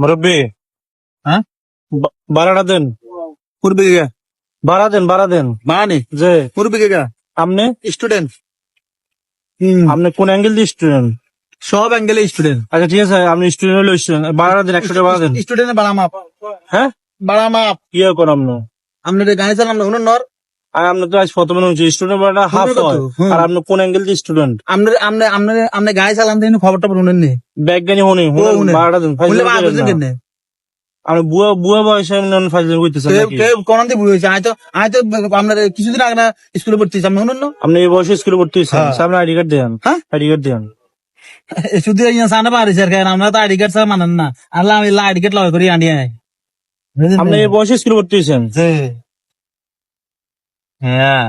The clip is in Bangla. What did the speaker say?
মুরব্বী হ্যাঁ ভাড়াটা দেন, মুরব্বী কে ভাড়া দেন মানে যে মুরব্বী কে আপনি স্টুডেন্ট আপনি কোন অ্যাঙ্গেল দিয়ে স্টুডেন্ট? সব অ্যাঙ্গেলে স্টুডেন্ট আচ্ছা ঠিক আছে, আপনি স্টুডেন্ট হলে স্টুডেন্ট ভাড়া দেন, 100 টাকা ভাড়া দেন। স্টুডেন্টের বাড়া মাপ হ্যাঁ বাড়া মাপ কি করেন আপনি? আপনার গাড়ি চালান না উনুন নর আর আপনি তো আজ প্রথমে হচ্ছে স্টুডেন্ট ভাড়াটা হাফ কত? হয়, হুম। আর আপনি কোন অ্যাঙ্গেল দিয়ে স্টুডেন্ট? আপনার আপনার আপনার আপনার গাড়ি চালান দিন খবর টবর উনেন নি ব্যাগ গানি হনি শুনে। ভাড়াটা দেন। বললে বা বুঝছেন কেন আপনি বুয়া বুয়া বয়সে ফাইজলামি করতেছেন নাকি? কোন দিয়ে বুঝে হয়েছে আয় তো আপনার কিছুদিন আগে না স্কুলে ভর্তি হয়েছে আপনি উনুন না আপনি এই বয়সে স্কুলে ভর্তি হয়েছেন, হ্যাঁ। সামনে আইডি কার্ড দেন, হ্যাঁ? আইডি কার্ড দেন। শুধু সামনে পারি স্যার আমরা তো আইডি কার্ড স্যার মানেন না আল্লাহ আমি আইডি কার্ড লয় করি আনি আপনি এই বয়সে স্কুলে ভর্তি হয়েছেন? হ্যাঁ